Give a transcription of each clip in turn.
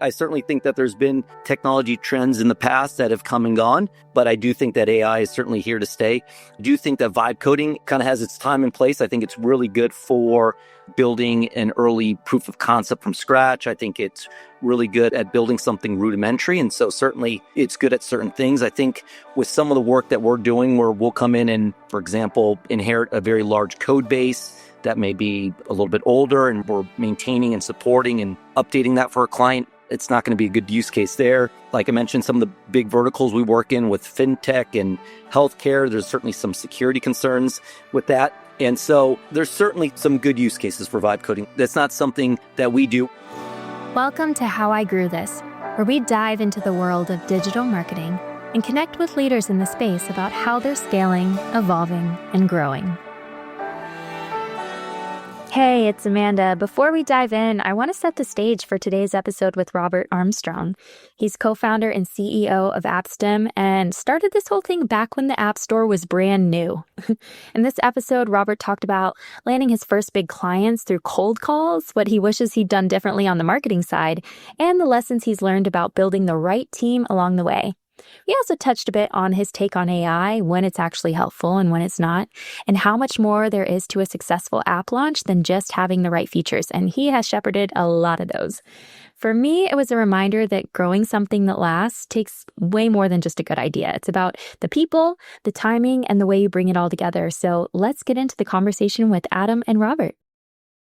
I certainly think that there's been technology trends in the past that have come and gone, but I do think that AI is certainly here to stay. I do think that vibe coding kind of has its time and place. I think it's really good for building an early proof of concept from scratch. I think it's really good at building something rudimentary. And so certainly it's good at certain things. I think with some of the work that we're doing where we'll come in and, for example, inherit a very large code base that may be a little bit older and we're maintaining and supporting and updating that for a client, it's not going to be a good use case there. Like I mentioned, some of the big verticals we work in with fintech and healthcare, there's certainly some security concerns with that. And so there's certainly some good use cases for vibe coding. That's not something that we do. Welcome to How I Grew This, where we dive into the world of digital marketing and connect with leaders in the space about how they're scaling, evolving, and growing. Hey, it's Amanda. Before we dive in, I want to set the stage for today's episode with Robert Armstrong. He's co-founder and CEO of Appstem and started this whole thing back when the App Store was brand new. In this episode, Robert talked about landing his first big clients through cold calls, what he wishes he'd done differently on the marketing side, and the lessons he's learned about building the right team along the way. We also touched a bit on his take on AI, when it's actually helpful and when it's not, and how much more there is to a successful app launch than just having the right features, and he has shepherded a lot of those. For me, it was a reminder that growing something that lasts takes way more than just a good idea. It's about the people, the timing, and the way you bring it all together. So let's get into the conversation with Adam and Robert.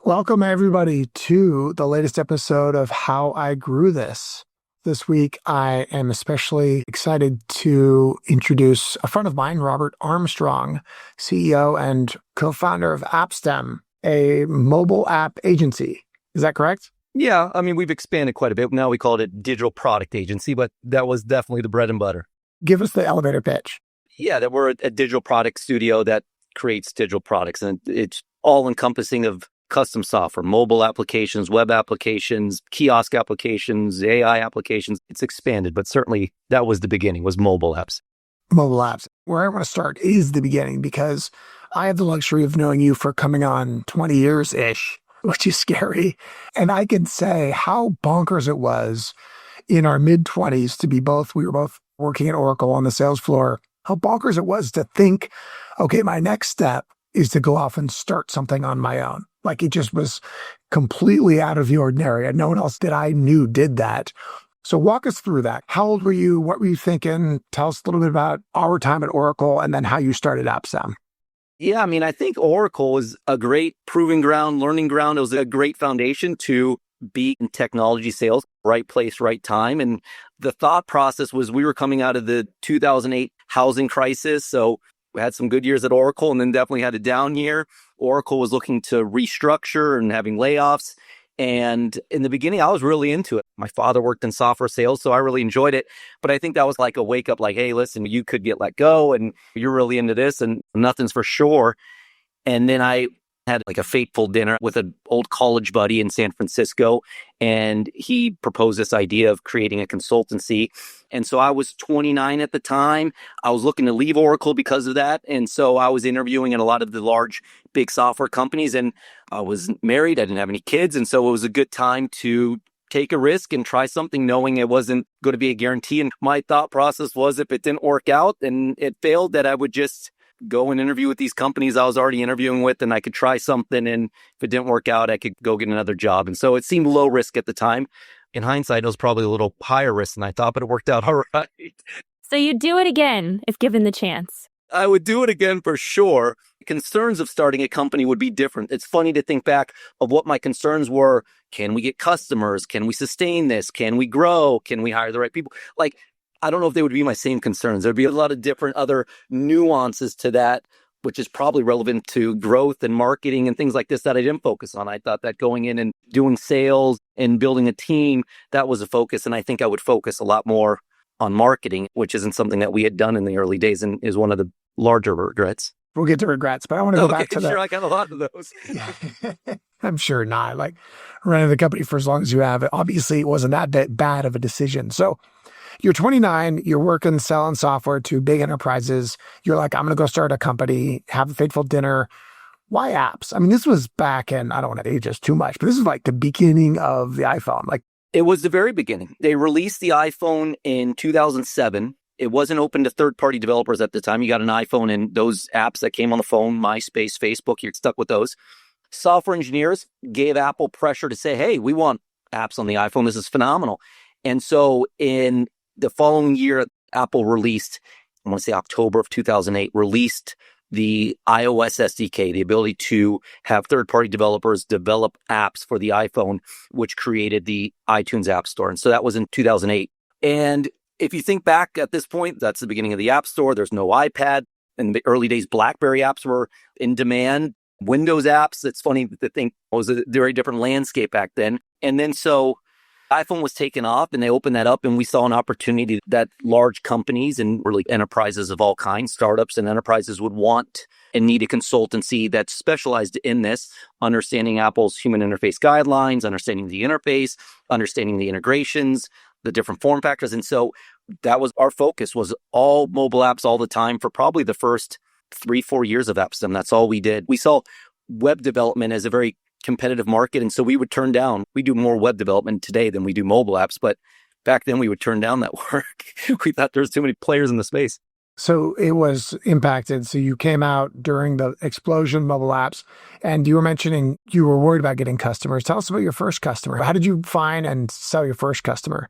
Welcome, everybody, to the latest episode of How I Grew This. This week, I am especially excited to introduce a friend of mine, Robert Armstrong, CEO and co-founder of Appstem, a mobile app agency. Is that correct? Yeah, I mean, we've expanded quite a bit. Now we call it a digital product agency, but that was definitely the bread and butter. Give us the elevator pitch. Yeah, that we're a digital product studio that creates digital products, and it's all encompassing of custom software, mobile applications, web applications, kiosk applications, AI applications. It's expanded, but certainly that was the beginning, was mobile apps. Mobile apps. Where I want to start is the beginning, because I have the luxury of knowing you for coming on 20 years-ish, which is scary. And I can say how bonkers it was in our mid-20s to be we were both working at Oracle on the sales floor, how bonkers it was to think, okay, my next step is to go off and start something on my own. Like it just was completely out of the ordinary. And no one else that I knew did that. So walk us through that. How old were you? What were you thinking? Tell us a little bit about our time at Oracle and then how you started Appstem. Yeah, I mean, I think Oracle was a great proving ground, learning ground. It was a great foundation to be in technology sales, right place, right time. And the thought process was we were coming out of the 2008 housing crisis. So we had some good years at Oracle and then definitely had a down year. Oracle was looking to restructure and having layoffs. And in the beginning, I was really into it. My father worked in software sales, so I really enjoyed it. But I think that was like a wake up, like, hey, listen, you could get let go and you're really into this and nothing's for sure. And then I had like a fateful dinner with an old college buddy in San Francisco, and he proposed this idea of creating a consultancy. And so I was 29 at the time. I was looking to leave Oracle because of that. And so I was interviewing at a lot of the large, big software companies, and I was married. I didn't have any kids. And so it was a good time to take a risk and try something knowing it wasn't going to be a guarantee. And my thought process was if it didn't work out and it failed, that I would just go and interview with these companies I was already interviewing with, and I could try something. And if it didn't work out, I could go get another job. And so it seemed low risk at the time. In hindsight, it was probably a little higher risk than I thought, but it worked out all right. So you'd do it again if given the chance? I would do it again for sure. Concerns of starting a company would be different. It's funny to think back of what my concerns were. Can we get customers? Can we sustain this? Can we grow? Can we hire the right people? Like, I don't know if they would be my same concerns. There'd be a lot of different other nuances to that, which is probably relevant to growth and marketing and things like this that I didn't focus on. I thought that going in and doing sales and building a team, that was a focus. And I think I would focus a lot more on marketing, which isn't something that we had done in the early days and is one of the larger regrets. We'll get to regrets, but I want to go back to that. Sure, I got a lot of those. I'm sure not. Like running the company for as long as you have, obviously it wasn't that bad of a decision. So you're 29, you're working, selling software to big enterprises. You're like, I'm going to go start a company, have a fateful dinner. Why apps? I mean, this was back in, I don't want to age us too much, but this is like the beginning of the iPhone. Like It was the very beginning. They released the iPhone in 2007. It wasn't open to third-party developers at the time. You got an iPhone and those apps that came on the phone, MySpace, Facebook, you're stuck with those. Software engineers gave Apple pressure to say, hey, we want apps on the iPhone. This is phenomenal. And so in the following year, Apple released, I want to say October of 2008, released the iOS SDK, the ability to have third-party developers develop apps for the iPhone, which created the iTunes App Store. And so that was in 2008. And if you think back at this point, that's the beginning of the App Store. There's no iPad. In the early days, BlackBerry apps were in demand. Windows apps, it's funny to think it was a very different landscape back then. And then so iPhone was taken off and they opened that up and we saw an opportunity that large companies and really enterprises of all kinds, startups and enterprises would want and need a consultancy that specialized in this, understanding Apple's human interface guidelines, understanding the interface, understanding the integrations, the different form factors. And so that was our focus, was all mobile apps all the time for probably the first 3-4 years of Appstem. That's all we did. We saw web development as a very competitive market. And so we would turn down, we do more web development today than we do mobile apps. But back then we would turn down that work. We thought there was too many players in the space. So it was impacted. So you came out during the explosion of mobile apps and you were mentioning you were worried about getting customers. Tell us about your first customer. How did you find and sell your first customer?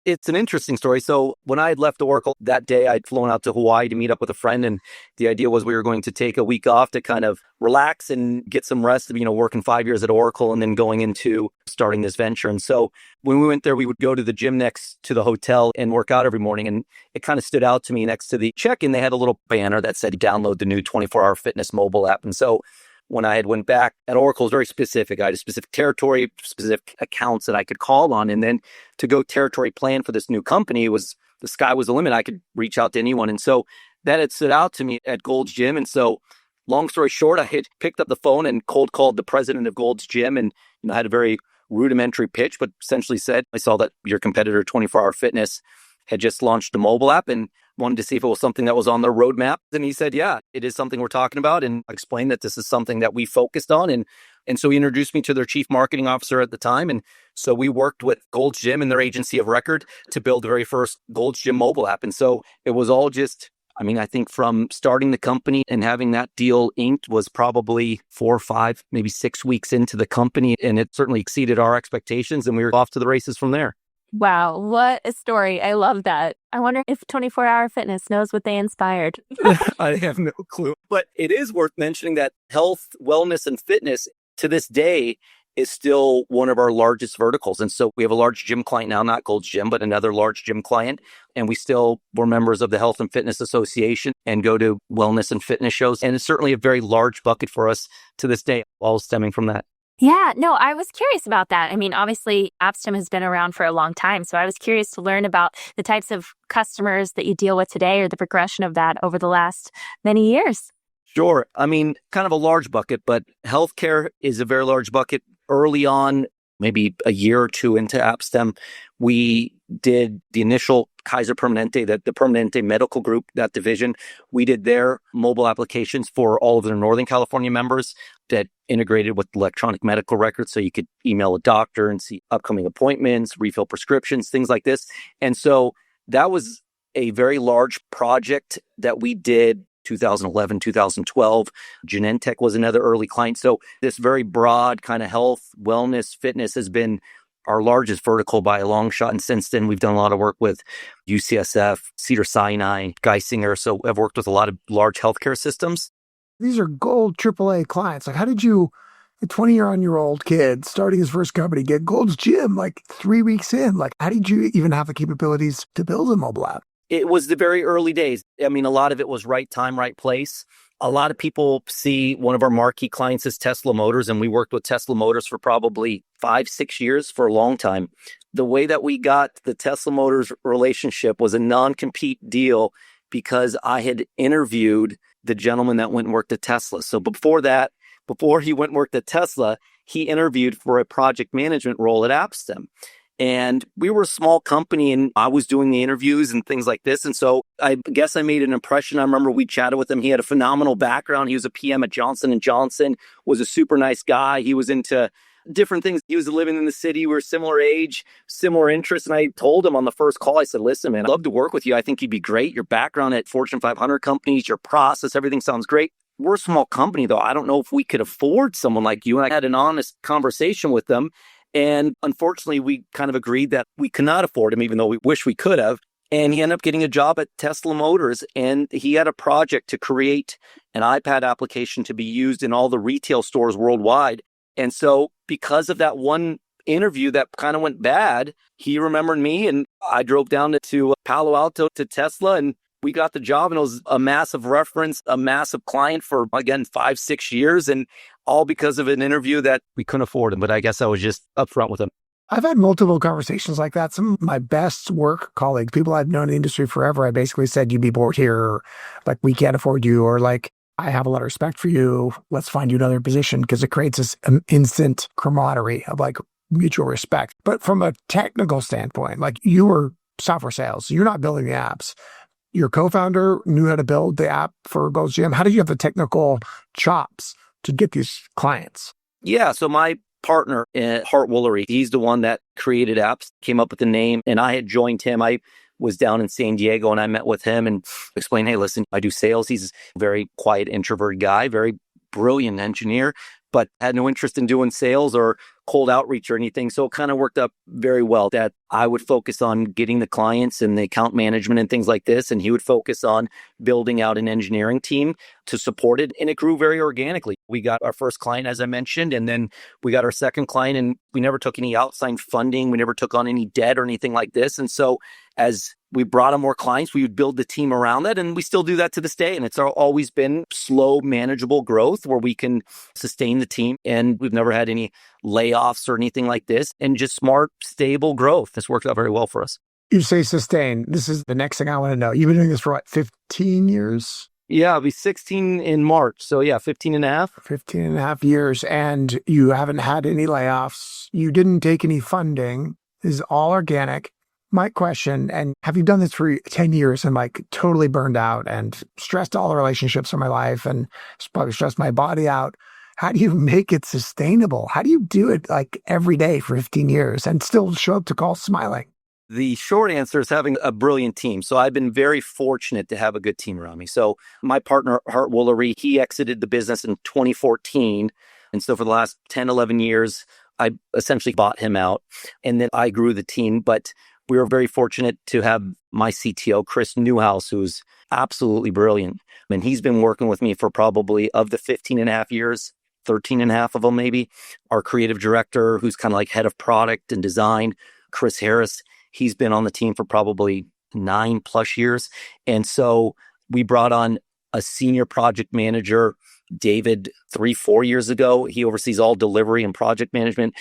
It's an interesting story. So when I had left Oracle that day, I'd flown out to Hawaii to meet up with a friend. And the idea was we were going to take a week off to kind of relax and get some rest, working 5 years at Oracle and then going into starting this venture. And so when we went there, we would go to the gym next to the hotel and work out every morning. And it kind of stood out to me next to the check-in. They had a little banner that said, download the new 24-hour fitness mobile app. And so when I had went back at Oracle, it was very specific. I had a specific territory, specific accounts that I could call on. And then to go territory plan for this new company, the sky was the limit. I could reach out to anyone. And so that had stood out to me at Gold's Gym. And so long story short, I had picked up the phone and cold called the president of Gold's Gym and had a very rudimentary pitch, but essentially said, I saw that your competitor 24-Hour Fitness had just launched a mobile app and wanted to see if it was something that was on their roadmap. And he said, yeah, it is something we're talking about. And I explained that this is something that we focused on. And so he introduced me to their chief marketing officer at the time. And so we worked with Gold's Gym and their agency of record to build the very first Gold's Gym mobile app. And so it was all just, I think from starting the company and having that deal inked was probably 4 or 5, maybe 6 weeks into the company. And it certainly exceeded our expectations. And we were off to the races from there. Wow, what a story. I love that. I wonder if 24-Hour Fitness knows what they inspired. I have no clue. But it is worth mentioning that health, wellness, and fitness to this day is still one of our largest verticals. And so we have a large gym client now, not Gold's Gym, but another large gym client. And we still were members of the Health and Fitness Association and go to wellness and fitness shows. And it's certainly a very large bucket for us to this day, all stemming from that. Yeah, no, I was curious about that. Obviously, Appstem has been around for a long time. So I was curious to learn about the types of customers that you deal with today or the progression of that over the last many years. Sure. Kind of a large bucket, but healthcare is a very large bucket. Early on, maybe a year or two into Appstem, we did the initial Kaiser Permanente, the Permanente Medical Group, that division. We did their mobile applications for all of their Northern California members that integrated with electronic medical records. So you could email a doctor and see upcoming appointments, refill prescriptions, things like this. And so that was a very large project that we did 2011, 2012. Genentech was another early client. So this very broad kind of health, wellness, fitness has been our largest vertical by a long shot. And since then, we've done a lot of work with UCSF, Cedars-Sinai, Geisinger. So I've worked with a lot of large healthcare systems. These are gold AAA clients. Like, how did you, a 20-year-old kid starting his first company, get Gold's Gym like 3 weeks in? Like, how did you even have the capabilities to build a mobile app? It was the very early days. A lot of it was right time, right place. A lot of people see one of our marquee clients as Tesla Motors, and we worked with Tesla Motors for probably 5-6 years, for a long time. The way that we got the Tesla Motors relationship was a non-compete deal because I had interviewed the gentleman that went and worked at Tesla. So before he went and worked at Tesla, he interviewed for a project management role at Appstem. And we were a small company and I was doing the interviews and things like this. And so I guess I made an impression. I remember we chatted with him. He had a phenomenal background. He was a PM at Johnson & Johnson, was a super nice guy. He was into different things. He was living in the city. We were similar age, similar interests. And I told him on the first call, I said, listen, man, I'd love to work with you. I think you'd be great. Your background at Fortune 500 companies, your process, everything sounds great. We're a small company, though. I don't know if we could afford someone like you. And I had an honest conversation with them. And unfortunately, we kind of agreed that we could not afford him, even though we wish we could have. And he ended up getting a job at Tesla Motors. And he had a project to create an iPad application to be used in all the retail stores worldwide. And so because of that one interview that kind of went bad, he remembered me, and I drove down to Palo Alto to Tesla, and we got the job. And it was a massive reference, a massive client for, again, 5-6 years, and all because of an interview that we couldn't afford him. But I guess I was just upfront with him. I've had multiple conversations like that. Some of my best work colleagues, people I've known in the industry forever, I basically said, you'd be bored here, or like, we can't afford you, or like, I have a lot of respect for you. Let's find you another position, because it creates this instant camaraderie of like mutual respect. But from a technical standpoint, like, you were software sales. You're not building the apps. Your co-founder knew how to build the app for Gold's Gym. How did you have the technical chops to get these clients? Yeah. So my partner, Hart Woolery, he's the one that created apps, came up with the name, and I had joined him. I was down in San Diego and I met with him and explained, hey, listen, I do sales. He's a very quiet, introvert guy, very brilliant engineer, but had no interest in doing sales or cold outreach or anything. So it kind of worked out very well that I would focus on getting the clients and the account management and things like this. And he would focus on building out an engineering team to support it. And it grew very organically. We got our first client, as I mentioned, and then we got our second client, and we never took any outside funding. We never took on any debt or anything like this. And so as we brought on more clients, we would build the team around that. And we still do that to this day. And it's always been slow, manageable growth where we can sustain the team. And we've never had any layoffs or anything like this, and just smart, stable growth. This worked out very well for us. You say sustain. This is the next thing I want to know. You've been doing this for what, 15 years? Yeah, I'll be 16 in March. So yeah, 15 and a half. 15 and a half years. And you haven't had any layoffs. You didn't take any funding. This is all organic. My question, and have you done this for 10 years and like totally burned out and stressed all the relationships in my life and probably stressed my body out? How do you make it sustainable? How do you do it like every day for 15 years and still show up to calls smiling? The short answer is having a brilliant team. So I've been very fortunate to have a good team around me. So my partner, Hart Woolery, he exited the business in 2014. And so for the last 10, 11 years, I essentially bought him out. And then I grew the team. But we were very fortunate to have my CTO, Chris Newhouse, who's absolutely brilliant. And he's been working with me for probably, of the 15 and a half years, 13 and a half of them maybe. Our creative director, who's kind of like head of product and design, Chris Harris, he's been on the team for probably 9+ years. And so we brought on a senior project manager, David, 3-4 years ago. He oversees all delivery and project management.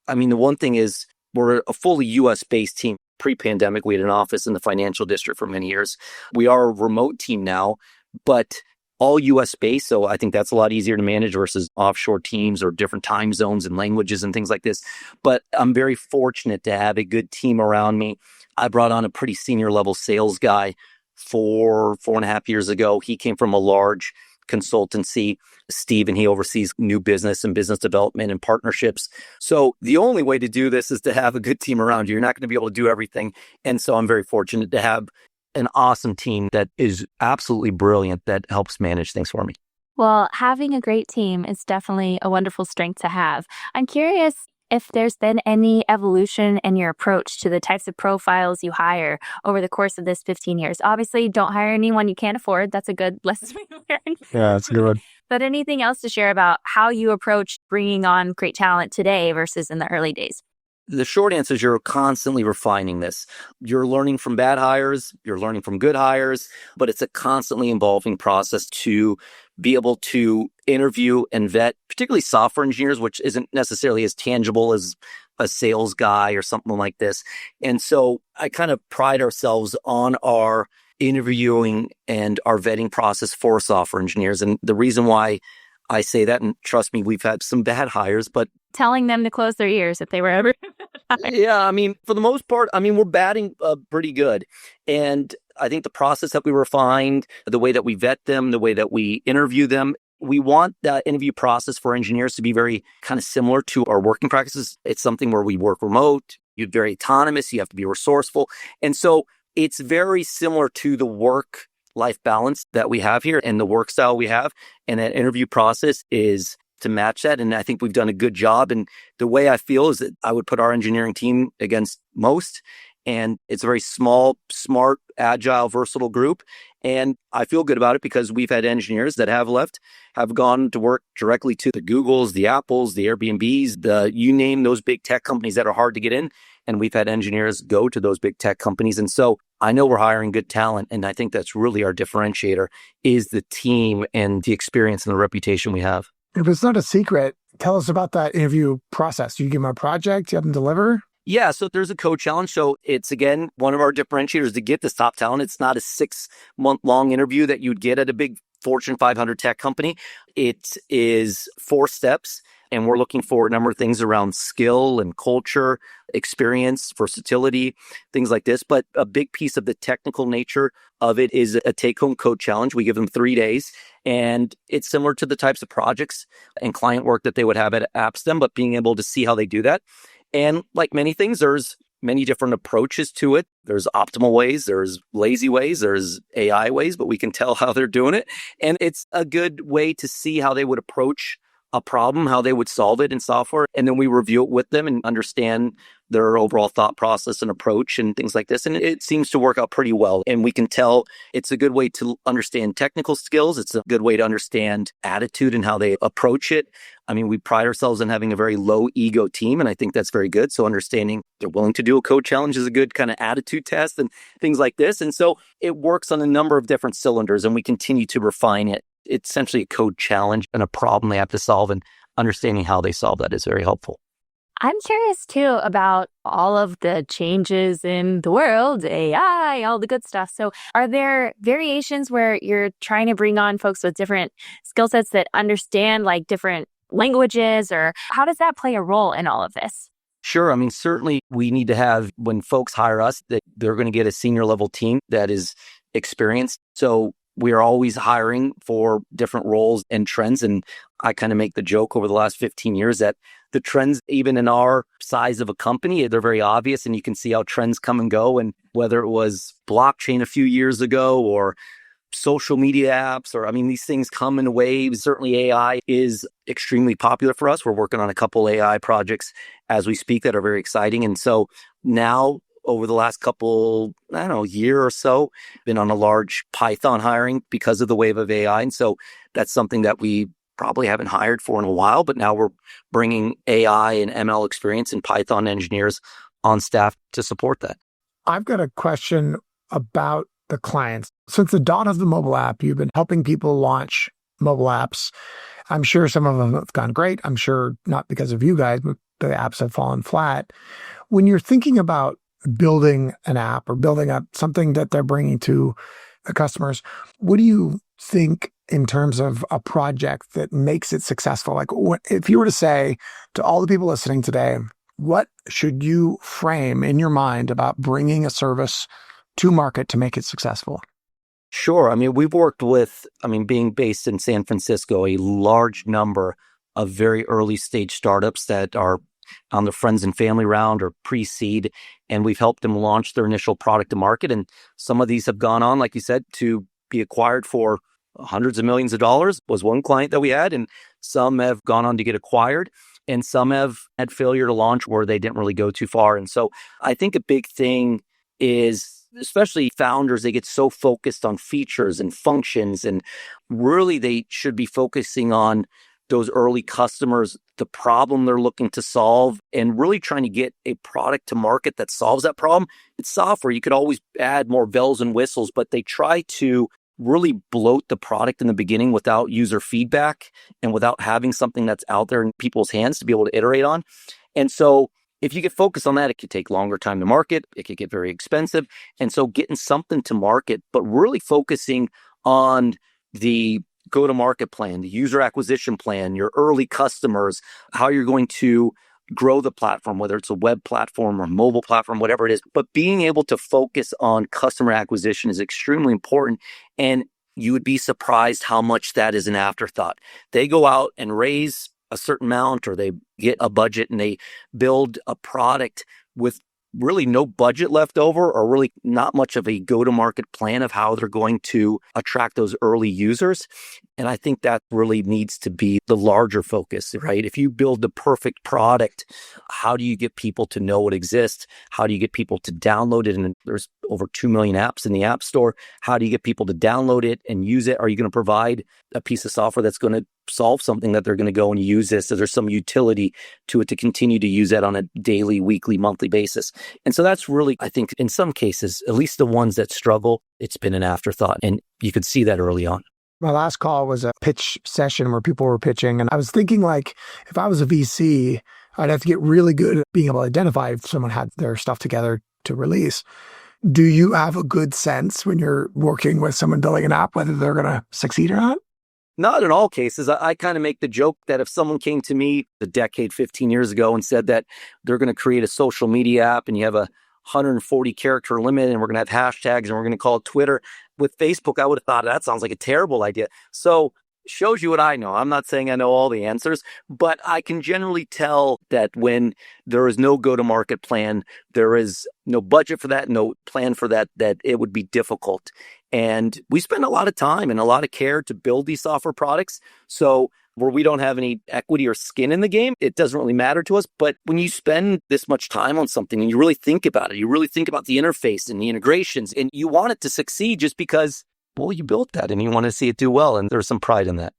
I mean, the one thing is we're a fully US-based team. Pre-pandemic, we had an office in the financial district for many years. We are a remote team now, but all US-based. So I think that's a lot easier to manage versus offshore teams or different time zones and languages and things like this. But I'm very fortunate to have a good team around me. I brought on a pretty senior level sales guy 4.5 years ago. He came from a large consultancy, Steve, and he oversees new business and business development and partnerships. So the only way to do this is to have a good team around you. You're not going to be able to do everything. And so I'm very fortunate to have an awesome team that is absolutely brilliant that helps manage things for me. Well, having a great team is definitely a wonderful strength to have. I'm curious if there's been any evolution in your approach to the types of profiles you hire over the course of this 15 years. Obviously, don't hire anyone you can't afford. That's a good lesson we learned. Yeah, that's a good one. But anything else to share about how you approach bringing on great talent today versus in the early days? The short answer is you're constantly refining this. You're learning from bad hires, you're learning from good hires, but it's a constantly evolving process to be able to interview and vet, particularly software engineers, which isn't necessarily as tangible as a sales guy or something like this. And so I kind of pride ourselves on our interviewing and our vetting process for software engineers. And the reason why I say that, and trust me, we've had some bad hires, but telling them to close their ears if they were ever. Yeah, I mean, for the most part, I mean, we're batting pretty good. And I think the process that we refined, the way that we vet them, the way that we interview them, we want the interview process for engineers to be very kind of similar to our working practices. It's something where we work remote, you're very autonomous, you have to be resourceful. And so it's very similar to the work-life balance that we have here and the work style we have. And that interview process is to match that. And I think we've done a good job. And the way I feel is that I would put our engineering team against most. And it's a very small, smart, agile, versatile group. And I feel good about it because we've had engineers that have left, have gone to work directly to the Googles, the Apples, the Airbnbs, you name those big tech companies that are hard to get in. And we've had engineers go to those big tech companies. And so I know we're hiring good talent. And I think that's really our differentiator is the team and the experience and the reputation we have. If it's not a secret, tell us about that interview process. Do you give them a project? Do you have them deliver? Yeah, so there's a code challenge. So it's, again, one of our differentiators to get this top talent. It's not a 6-month-long interview that you'd get at a big Fortune 500 tech company. It is 4 steps, and we're looking for a number of things around skill and culture, experience, versatility, things like this. But a big piece of the technical nature of it is a take-home code challenge. We give them 3 days, and it's similar to the types of projects and client work that they would have at Appstem, but being able to see how they do that. And like many things, there's many different approaches to it. There's optimal ways, there's lazy ways, there's AI ways, but we can tell how they're doing it. And it's a good way to see how they would approach a problem, how they would solve it in software. And then we review it with them and understand their overall thought process and approach and things like this. And it seems to work out pretty well. And we can tell it's a good way to understand technical skills. It's a good way to understand attitude and how they approach it. I mean, we pride ourselves in having a very low ego team, and I think that's very good. So understanding they're willing to do a code challenge is a good kind of attitude test and things like this. And so it works on a number of different cylinders, and we continue to refine it. It's essentially a code challenge and a problem they have to solve, and understanding how they solve that is very helpful. I'm curious too about all of the changes in the world, AI, all the good stuff. So are there variations where you're trying to bring on folks with different skill sets that understand like different languages, or how does that play a role in all of this? Sure. I mean, certainly we need to have, when folks hire us, that they're going to get a senior level team that is experienced. So we are always hiring for different roles and trends. And I kind of make the joke over the last 15 years that the trends, even in our size of a company, they're very obvious, and you can see how trends come and go. And whether it was blockchain a few years ago or social media apps, or I mean, these things come in waves. Certainly AI is extremely popular for us. We're working on a couple AI projects as we speak that are very exciting. And so now, over the last couple, year or so, been on a large Python hiring because of the wave of AI. And so that's something that we probably haven't hired for in a while, but now we're bringing AI and ML experience and Python engineers on staff to support that. I've got a question about the clients. Since the dawn of the mobile app, you've been helping people launch mobile apps. I'm sure some of them have gone great. I'm sure not because of you guys, but the apps have fallen flat. When you're thinking about building an app or building up something that they're bringing to the customers, what do you think in terms of a project that makes it successful? Like, if you were to say to all the people listening today, what should you frame in your mind about bringing a service to market to make it successful? Sure. I mean, we've worked with, being based in San Francisco, a large number of very early stage startups that are on the friends and family round or pre-seed, and we've helped them launch their initial product to market. And some of these have gone on, like you said, to be acquired for hundreds of millions of dollars was one client that we had, and some have gone on to get acquired, and some have had failure to launch where they didn't really go too far. And so I think a big thing is, especially founders, they get so focused on features and functions, and really they should be focusing on those early customers, the problem they're looking to solve, and really trying to get a product to market that solves that problem. It's software. You could always add more bells and whistles, but they try to really bloat the product in the beginning without user feedback and without having something that's out there in people's hands to be able to iterate on. And so if you get focused on that, it could take longer time to market. It could get very expensive. And so getting something to market, but really focusing on the go-to-market plan, the user acquisition plan, your early customers, how you're going to grow the platform, whether it's a web platform or mobile platform, whatever it is. But being able to focus on customer acquisition is extremely important. And you would be surprised how much that is an afterthought. They go out and raise a certain amount, or they get a budget and they build a product with really no budget left over, or really not much of a go-to-market plan of how they're going to attract those early users. And I think that really needs to be the larger focus, right? If you build the perfect product, how do you get people to know it exists? How do you get people to download it? And there's over 2 million apps in the App Store. How do you get people to download it and use it? Are you going to provide a piece of software that's going to solve something that they're going to go and use this? Is there some utility to it to continue to use that on a daily, weekly, monthly basis? And so that's really, I think, in some cases, at least the ones that struggle, it's been an afterthought. And you could see that early on. My last call was a pitch session where people were pitching. And I was thinking, like, if I was a VC, I'd have to get really good at being able to identify if someone had their stuff together to release. Do you have a good sense when you're working with someone building an app, whether they're going to succeed or not? Not in all cases. I kind of make the joke that if someone came to me a decade, 15 years ago and said that they're going to create a social media app and you have a 140 character limit and we're going to have hashtags and we're going to call it Twitter. With Facebook, I would have thought that sounds like a terrible idea. So shows you what I know. I'm not saying I know all the answers, but I can generally tell that when there is no go-to-market plan, there is no budget for that, no plan for that, that it would be difficult. And we spend a lot of time and a lot of care to build these software products. So where we don't have any equity or skin in the game, it doesn't really matter to us. But when you spend this much time on something and you really think about it, you really think about the interface and the integrations, and you want it to succeed just because, well, you built that and you want to see it do well. And there's some pride in that.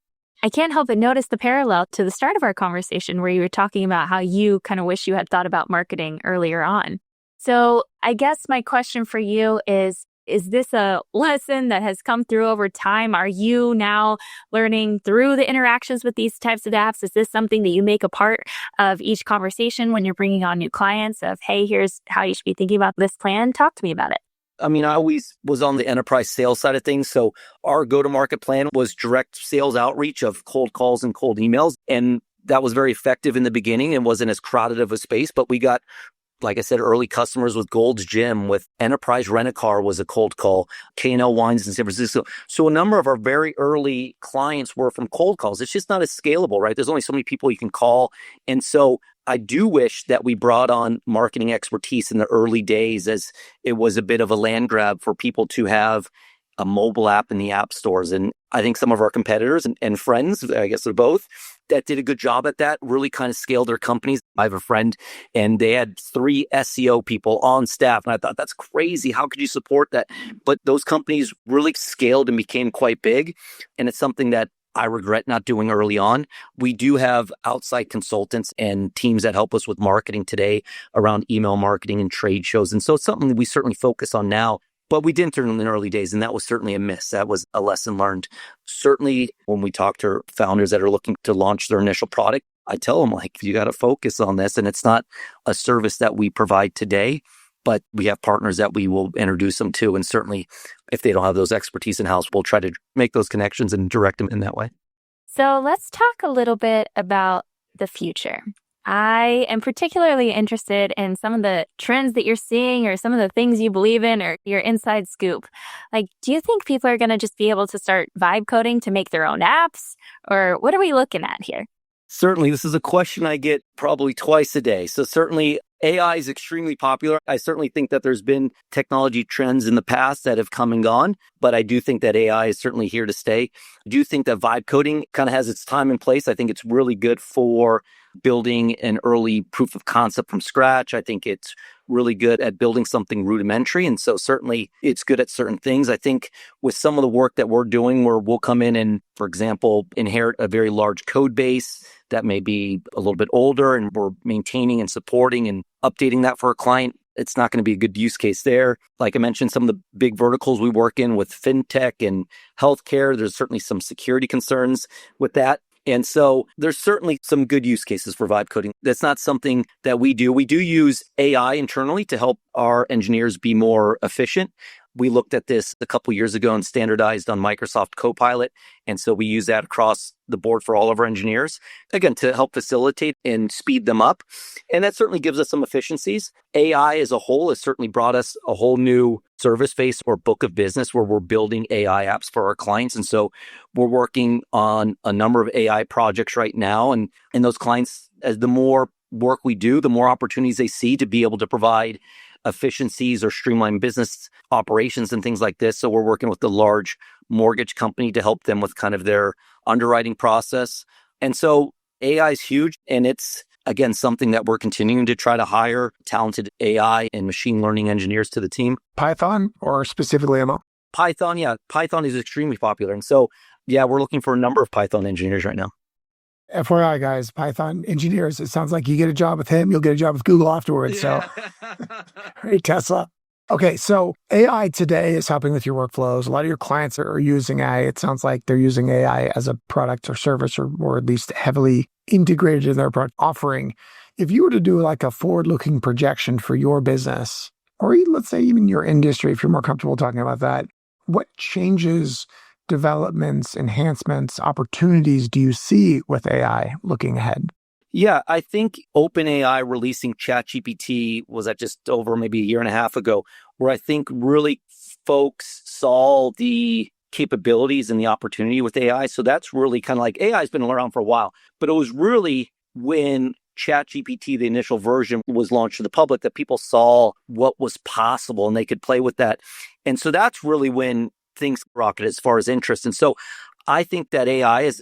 I can't help but notice the parallel to the start of our conversation where you were talking about how you kind of wish you had thought about marketing earlier on. So I guess my question for you is this a lesson that has come through over time? Are you now learning through the interactions with these types of apps? Is this something that you make a part of each conversation when you're bringing on new clients of, hey, here's how you should be thinking about this plan? Talk to me about it. I mean, I always was on the enterprise sales side of things. So our go-to-market plan was direct sales outreach of cold calls and cold emails. And that was very effective in the beginning. It wasn't as crowded of a space, but we got, like I said, early customers with Gold's Gym, with Enterprise Rent-A-Car was a cold call, K&L Wines in San Francisco. So a number of our very early clients were from cold calls. It's just not as scalable, right? There's only so many people you can call. And so I do wish that we brought on marketing expertise in the early days, as it was a bit of a land grab for people to have a mobile app in the app stores. And I think some of our competitors and friends, I guess they're both, that did a good job at that, really kind of scaled their companies. I have a friend and they had 3 SEO people on staff. And I thought, that's crazy. How could you support that? But those companies really scaled and became quite big. And it's something that I regret not doing early on. We do have outside consultants and teams that help us with marketing today around email marketing and trade shows. And so it's something that we certainly focus on now. But we didn't in the early days, and that was certainly a miss. That was a lesson learned. Certainly, when we talk to founders that are looking to launch their initial product, I tell them, like, you got to focus on this. And it's not a service that we provide today, but we have partners that we will introduce them to. And certainly, if they don't have those expertise in-house, we'll try to make those connections and direct them in that way. So let's talk a little bit about the future. I am particularly interested in some of the trends that you're seeing or some of the things you believe in or your inside scoop. Like, do you think people are going to just be able to start vibe coding to make their own apps? Or what are we looking at here? Certainly, this is a question I get probably twice a day. So certainly AI is extremely popular. I certainly think that there's been technology trends in the past that have come and gone, but I do think that AI is certainly here to stay. I do think that vibe coding kind of has its time and place. I think it's really good for building an early proof of concept from scratch. I think it's really good at building something rudimentary. And so certainly it's good at certain things. I think with some of the work that we're doing where we'll come in and, for example, inherit a very large code base that may be a little bit older and we're maintaining and supporting and updating that for a client, it's not going to be a good use case there. Like I mentioned, some of the big verticals we work in with fintech and healthcare, there's certainly some security concerns with that. And so there's certainly some good use cases for vibe coding. That's not something that we do. We do use AI internally to help our engineers be more efficient. We looked at this a couple years ago and standardized on Microsoft Copilot. And so we use that across the board for all of our engineers, again, to help facilitate and speed them up. And that certainly gives us some efficiencies. AI as a whole has certainly brought us a whole new service phase or book of business where we're building AI apps for our clients. And so we're working on a number of AI projects right now. And those clients, as the more work we do, the more opportunities they see to be able to provide efficiencies or streamline business operations and things like this. So we're working with the large mortgage company to help them with kind of their underwriting process. And so AI is huge, and it's, again, something that we're continuing to try to hire talented AI and machine learning engineers to the team. Python or specifically ML? Python, yeah. Python is extremely popular. And so, yeah, we're looking for a number of Python engineers right now. FYI, guys, Python engineers, it sounds like you get a job with him, you'll get a job with Google afterwards. Yeah. So, hey, Tesla. Okay, so AI today is helping with your workflows. A lot of your clients are using AI. It sounds like they're using AI as a product or service, or at least heavily integrated in their product offering. If you were to do like a forward-looking projection for your business, or let's say even your industry, if you're more comfortable talking about that, what changes, developments, enhancements, opportunities do you see with AI looking ahead? Yeah, I think OpenAI releasing ChatGPT was that just over maybe a year and a half ago, where I think really folks saw the capabilities and the opportunity with AI. So that's really kind of like AI has been around for a while, but it was really when ChatGPT, the initial version, was launched to the public that people saw what was possible and they could play with that. And so that's really when things rocketed as far as interest. And so I think that AI is,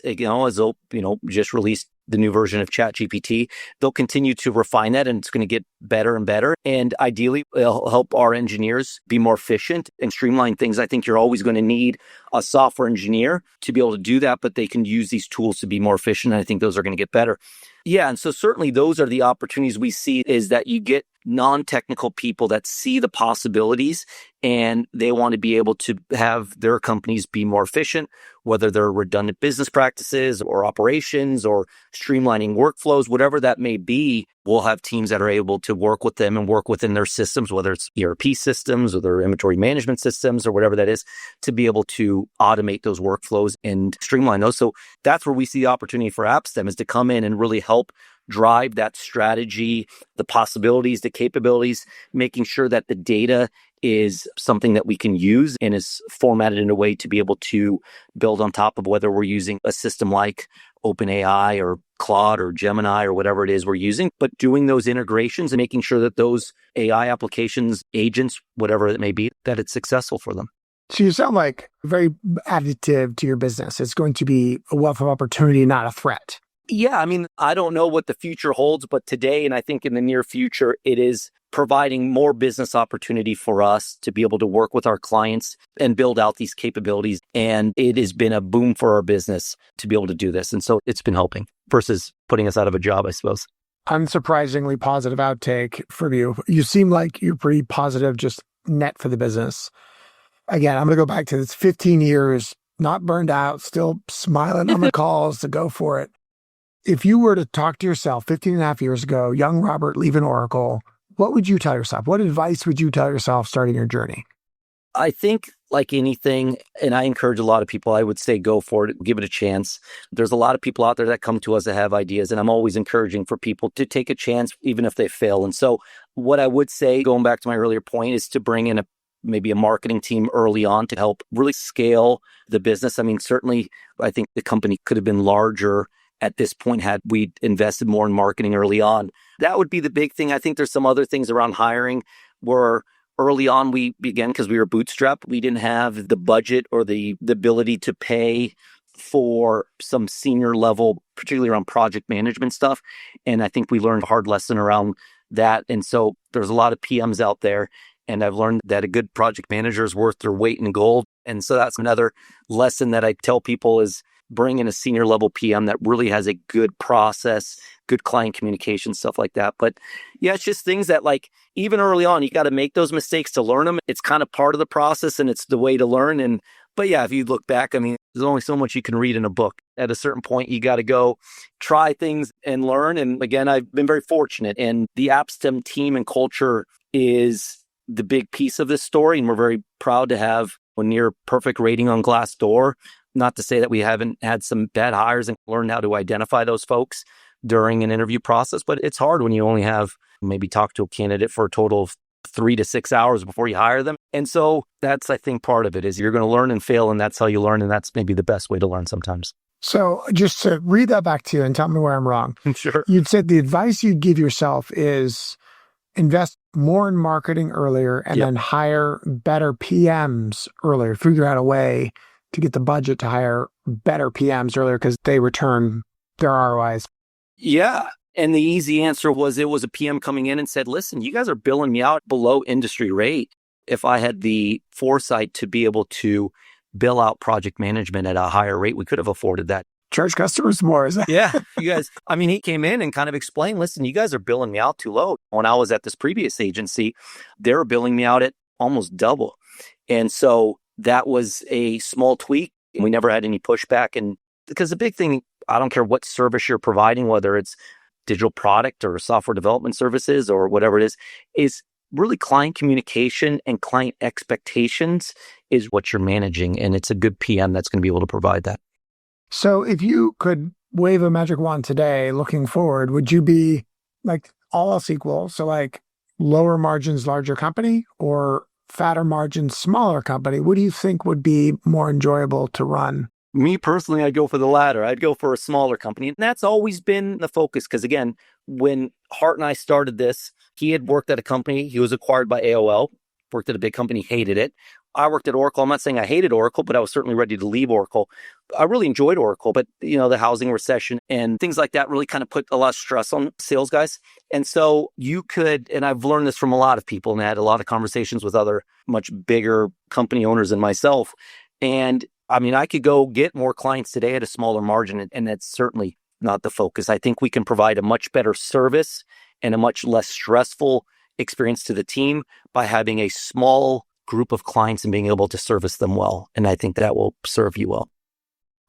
just released the new version of ChatGPT. They'll continue to refine that, and it's going to get better and better. And ideally, it'll help our engineers be more efficient and streamline things. I think you're always going to need a software engineer to be able to do that, but they can use these tools to be more efficient. And I think those are going to get better. Yeah, and so certainly those are the opportunities we see, is that you get non-technical people that see the possibilities and they want to be able to have their companies be more efficient, whether they're redundant business practices or operations or streamlining workflows, whatever that may be. We'll have teams that are able to work with them and work within their systems, whether it's ERP systems or their inventory management systems or whatever that is, to be able to automate those workflows and streamline those. So that's where we see the opportunity for Appstem, is to come in and really help drive that strategy, the possibilities, the capabilities, making sure that the data is something that we can use and is formatted in a way to be able to build on top of, whether we're using a system like OpenAI or Claude or Gemini or whatever it is we're using, but doing those integrations and making sure that those AI applications, agents, whatever it may be, that it's successful for them. So you sound like very additive to your business. It's going to be a wealth of opportunity, not a threat. Yeah, I mean, I don't know what the future holds, but today, and I think in the near future, it is providing more business opportunity for us to be able to work with our clients and build out these capabilities. And it has been a boom for our business to be able to do this. And so it's been helping versus putting us out of a job, I suppose. Unsurprisingly positive outtake from you. You seem like you're pretty positive, just net for the business. Again, I'm going to go back to this 15 years, not burned out, still smiling on the calls to go for it. If you were to talk to yourself 15 and a half years ago, young Robert leaving Oracle, what would you tell yourself? What advice would you tell yourself starting your journey? I think, like anything, and I encourage a lot of people, I would say go for it, give it a chance. There's a lot of people out there that come to us that have ideas, and I'm always encouraging for people to take a chance, even if they fail. And so what I would say, going back to my earlier point, is to bring in maybe a marketing team early on to help really scale the business. I mean, certainly, I think the company could have been larger at this point had we invested more in marketing early on. That would be the big thing. I think there's some other things around hiring where early on we began, because we were bootstrapped, we didn't have the budget or the ability to pay for some senior level, particularly around project management stuff. And I think we learned a hard lesson around that. And so there's a lot of PMs out there. And I've learned that a good project manager is worth their weight in gold. And so that's another lesson that I tell people, is bring in a senior level PM that really has a good process, good client communication, stuff like that. But yeah, it's just things that, like, even early on, you got to make those mistakes to learn them. It's kind of part of the process and it's the way to learn. But yeah, if you look back, I mean, there's only so much you can read in a book. At a certain point, you got to go try things and learn. And again, I've been very fortunate, and the Appstem team and culture is the big piece of this story. And we're very proud to have a near perfect rating on Glassdoor. Not to say that we haven't had some bad hires and learned how to identify those folks during an interview process, but it's hard when you only have maybe talk to a candidate for a total of 3 to 6 hours before you hire them. And so that's, I think, part of it is you're going to learn and fail, and that's how you learn. And that's maybe the best way to learn sometimes. So just to read that back to you and tell me where I'm wrong. Sure. You'd said the advice you'd give yourself is invest more in marketing earlier and then hire better PMs earlier. Figure out a way to get the budget to hire better PMs earlier because they return their ROIs. Yeah. And the easy answer was it was a PM coming in and said, listen, you guys are billing me out below industry rate. If I had the foresight to be able to bill out project management at a higher rate, we could have afforded that. Charge customers more, is that? Yeah. You guys, I mean, he came in and kind of explained, listen, you guys are billing me out too low. When I was at this previous agency, they were billing me out at almost double. And so that was a small tweak. We never had any pushback. And because the big thing, I don't care what service you're providing, whether it's digital product or software development services or whatever it is really client communication and client expectations is what you're managing. And it's a good PM that's going to be able to provide that. So if you could wave a magic wand today, looking forward, would you be like all else equal? So like lower margins, larger company, or fatter margins, smaller company? What do you think would be more enjoyable to run? Me personally, I'd go for the latter. I'd go for a smaller company. And that's always been the focus. Because again, when Hart and I started this, he had worked at a company. He was acquired by AOL, worked at a big company, hated it. I worked at Oracle. I'm not saying I hated Oracle, but I was certainly ready to leave Oracle. I really enjoyed Oracle, but the housing recession and things like that really kind of put a lot of stress on sales guys. And so you could, and I've learned this from a lot of people and I had a lot of conversations with other much bigger company owners than myself. And I mean, I could go get more clients today at a smaller margin, and that's certainly not the focus. I think we can provide a much better service and a much less stressful experience to the team by having a small group of clients and being able to service them well. And I think that will serve you well.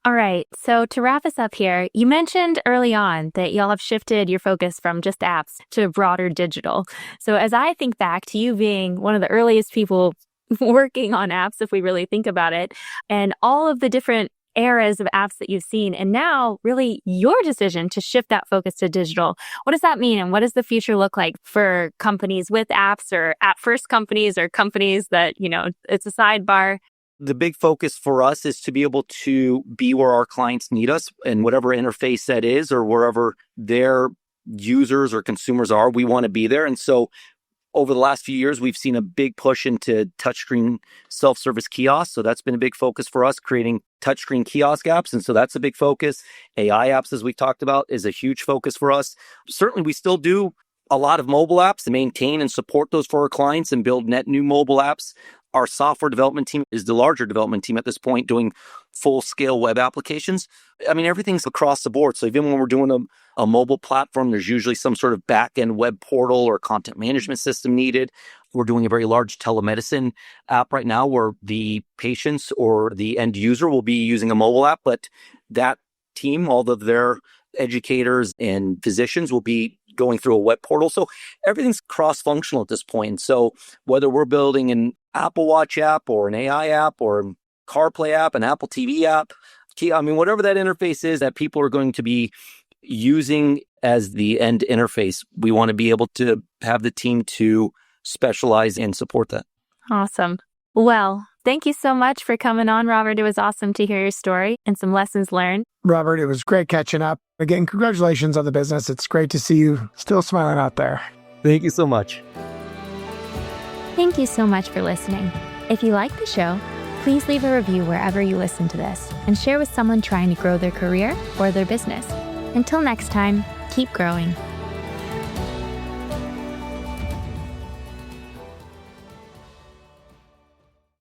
All right. So to wrap us up here, you mentioned early on that y'all have shifted your focus from just apps to broader digital. So as I think back to you being one of the earliest people working on apps, if we really think about it, and all of the different eras of apps that you've seen, and now really your decision to shift that focus to digital. What does that mean? And what does the future look like for companies with apps or app-first companies or companies that, it's a sidebar? The big focus for us is to be able to be where our clients need us and whatever interface that is or wherever their users or consumers are, we want to be there. And so over the last few years, we've seen a big push into touchscreen self-service kiosks. So that's been a big focus for us, creating touchscreen kiosk apps. And so that's a big focus. AI apps, as we talked about, is a huge focus for us. Certainly, we still do a lot of mobile apps to maintain and support those for our clients and build net new mobile apps. Our software development team is the larger development team at this point, doing full-scale web applications. I mean, everything's across the board. So even when we're doing a mobile platform, there's usually some sort of back-end web portal or content management system needed. We're doing a very large telemedicine app right now where the patients or the end user will be using a mobile app, but that team, all of their educators and physicians will be going through a web portal. So everything's cross-functional at this point. So whether we're building an Apple Watch app or an AI app or a CarPlay app, an Apple TV app, whatever that interface is that people are going to be using as the end interface, we want to be able to have the team to specialize and support that. Awesome. Well, thank you so much for coming on, Robert. It was awesome to hear your story and some lessons learned. Robert, it was great catching up. Again, congratulations on the business. It's great to see you still smiling out there. Thank you so much. Thank you so much for listening. If you like the show, please leave a review wherever you listen to this and share with someone trying to grow their career or their business. Until next time, keep growing.